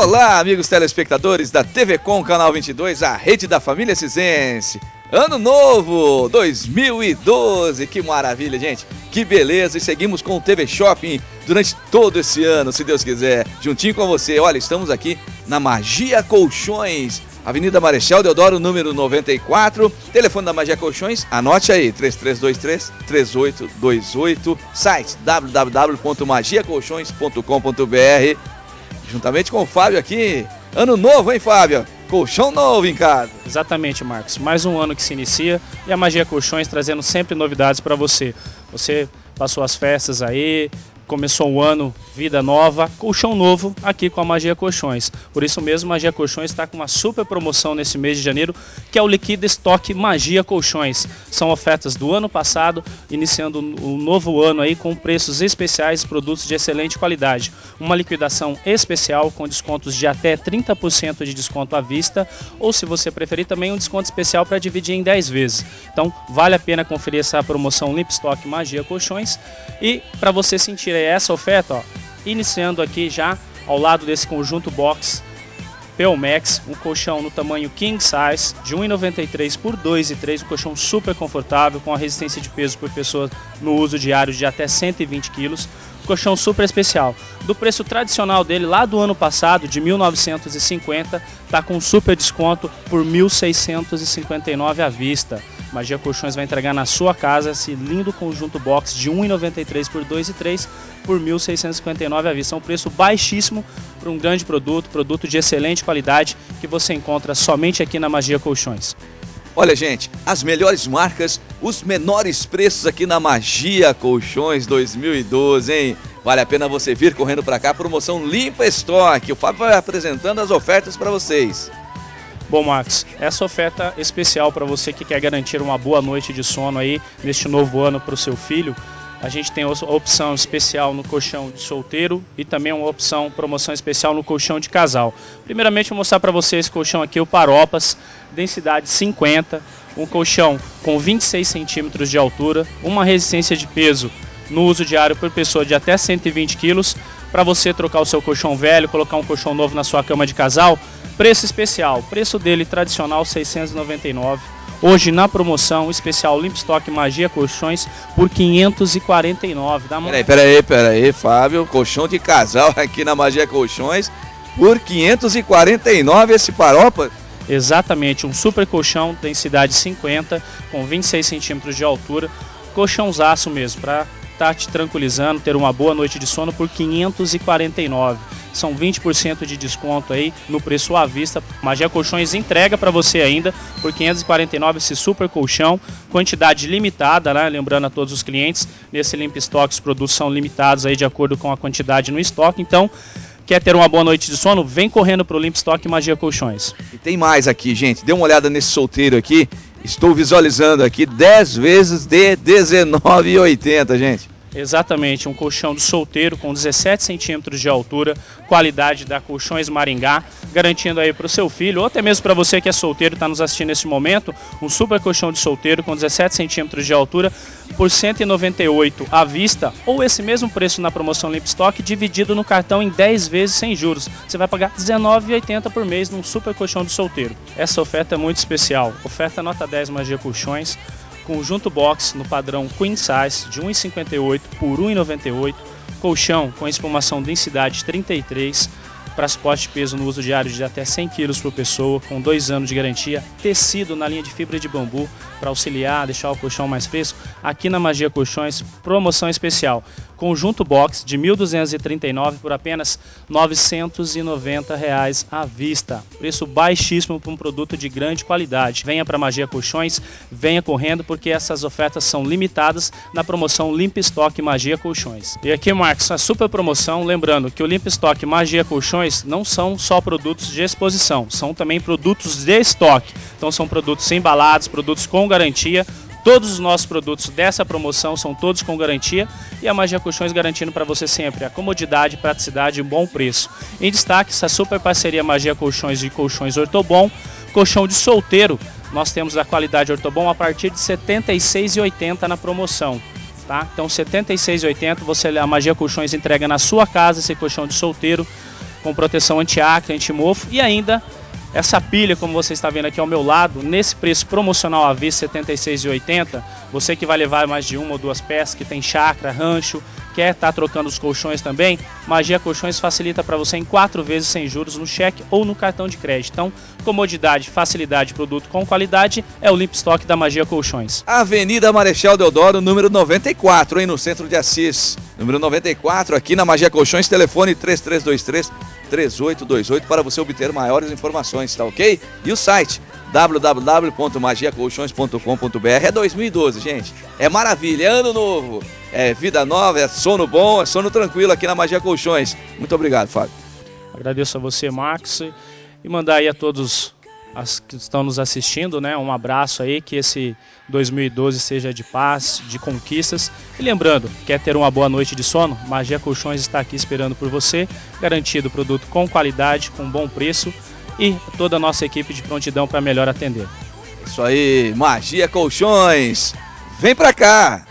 Olá, amigos telespectadores da TV Com, Canal 22, a rede da família cisense. Ano novo, 2012, que maravilha, gente, que beleza, e seguimos com o TV Shopping durante todo esse ano, se Deus quiser, juntinho com você. Olha, estamos aqui na Magia Colchões, Avenida Marechal Deodoro, número 94, telefone da Magia Colchões, anote aí, 3323-3828, site www.magiacolchões.com.br, juntamente com o Fábio aqui. Ano novo, hein, Fábio? Colchão novo em casa. Exatamente, Marcos. Mais um ano que se inicia e a Magia Colchões trazendo sempre novidades para você. Você passou as festas aí, começou o ano, vida nova, colchão novo aqui com a Magia Colchões. Por isso mesmo, a Magia Colchões está com uma super promoção nesse mês de janeiro, que é o Liquida Estoque Magia Colchões. São ofertas do ano passado, iniciando o novo ano aí com preços especiais e produtos de excelente qualidade. Uma liquidação especial com descontos de até 30% de desconto à vista, ou se você preferir também um desconto especial para dividir em 10 vezes. Então vale a pena conferir essa promoção Limp Stock Magia Colchões. E para você sentir essa oferta, ó, iniciando aqui já ao lado desse conjunto box Pelmax, um colchão no tamanho King Size de 1,93 por 2,3, um colchão super confortável com a resistência de peso por pessoa no uso diário de até 120 kg. Colchão super especial. Do preço tradicional dele lá do ano passado, de 1.950, tá com super desconto por 1.659 à vista. Magia Colchões vai entregar na sua casa esse lindo conjunto box de 1,93 por 2,3 por 1.659 à vista. É um preço baixíssimo para um grande produto de excelente qualidade que você encontra somente aqui na Magia Colchões. Olha, gente, as melhores marcas, os menores preços aqui na Magia Colchões 2012, hein? Vale a pena você vir correndo para cá, promoção Limpa Estoque. O Fábio vai apresentando as ofertas para vocês. Bom, Marcos, essa oferta especial para você que quer garantir uma boa noite de sono aí neste novo ano para o seu filho. A gente tem a opção especial no colchão de solteiro e também uma promoção especial no colchão de casal. Primeiramente, vou mostrar para você esse colchão aqui, o Paropas, densidade 50, um colchão com 26 centímetros de altura, uma resistência de peso no uso diário por pessoa de até 120 quilos. Para você trocar o seu colchão velho, colocar um colchão novo na sua cama de casal, preço especial, preço dele tradicional R$ 699. Hoje na promoção especial Limp Stock Magia Colchões por R$ 549. Peraí, Fábio, colchão de casal aqui na Magia Colchões por R$ 549 esse Paropa? Exatamente, um super colchão, densidade 50, com 26 centímetros de altura, colchãozaço mesmo, para estar te tranquilizando, ter uma boa noite de sono por R$ 549. São 20% de desconto aí no preço à vista. Magia Colchões entrega para você ainda por R$ 549 esse super colchão, quantidade limitada, né? Lembrando a todos os clientes, nesse Limp Stock os produtos são limitados aí de acordo com a quantidade no estoque. Então, quer ter uma boa noite de sono? Vem correndo para o Limp Stock Magia Colchões. E tem mais aqui, gente. Dê uma olhada nesse solteiro aqui. Estou visualizando aqui 10 vezes de R$ 19,80, gente. Exatamente, um colchão de solteiro com 17 centímetros de altura, qualidade da Colchões Maringá, garantindo aí para o seu filho, ou até mesmo para você que é solteiro e está nos assistindo nesse momento, um super colchão de solteiro com 17 centímetros de altura por R$ 198 à vista, ou esse mesmo preço na promoção Limp Stock dividido no cartão em 10 vezes sem juros. Você vai pagar R$ 19,80 por mês num super colchão de solteiro. Essa oferta é muito especial, oferta nota 10 Magia Colchões, conjunto box no padrão Queen Size de 1,58 por 1,98, colchão com espumação densidade 33, para suporte de peso no uso diário de até 100 kg por pessoa, com 2 anos de garantia, tecido na linha de fibra de bambu para auxiliar, deixar o colchão mais fresco. Aqui na Magia Colchões, promoção especial, conjunto box de 1.239 por apenas R$ 990 à vista. Preço baixíssimo para um produto de grande qualidade. Venha para Magia Colchões, venha correndo, porque essas ofertas são limitadas na promoção Limp Stock Magia Colchões. E aqui, Marcos, a super promoção, lembrando que o Limp Stock Magia Colchões não são só produtos de exposição, são também produtos de estoque. Então são produtos embalados, produtos com garantia. Todos os nossos produtos dessa promoção são todos com garantia e a Magia Colchões garantindo para você sempre a comodidade, praticidade e bom preço. Em destaque, essa super parceria Magia Colchões e Colchões Ortobon. Colchão de solteiro, nós temos a qualidade Ortobon a partir de R$ 76,80 na promoção. Tá? Então R$ 76,80 a Magia Colchões entrega na sua casa esse colchão de solteiro com proteção anti-acre, anti-mofo e ainda essa pilha, como você está vendo aqui ao meu lado, nesse preço promocional à vista, R$ 76,80, você que vai levar mais de uma ou duas peças, que tem chácara, rancho, quer estar trocando os colchões também, Magia Colchões facilita para você em 4 vezes sem juros no cheque ou no cartão de crédito. Então, comodidade, facilidade, produto com qualidade é o Limp Stock da Magia Colchões. Avenida Marechal Deodoro, número 94, hein, no centro de Assis. Número 94, aqui na Magia Colchões, telefone 3323-3828 para você obter maiores informações, tá ok? E o site www.magiacolchões.com.br. É 2012, gente. É maravilha, é ano novo, é vida nova, é sono bom, é sono tranquilo aqui na Magia Colchões. Muito obrigado, Fábio. Agradeço a você, Max, e mandar aí a todos que estão nos assistindo, né, um abraço aí, que esse 2012 seja de paz, de conquistas. E lembrando, quer ter uma boa noite de sono? Magia Colchões está aqui esperando por você, garantido produto com qualidade, com bom preço e toda a nossa equipe de prontidão para melhor atender. Isso aí, Magia Colchões, vem pra cá!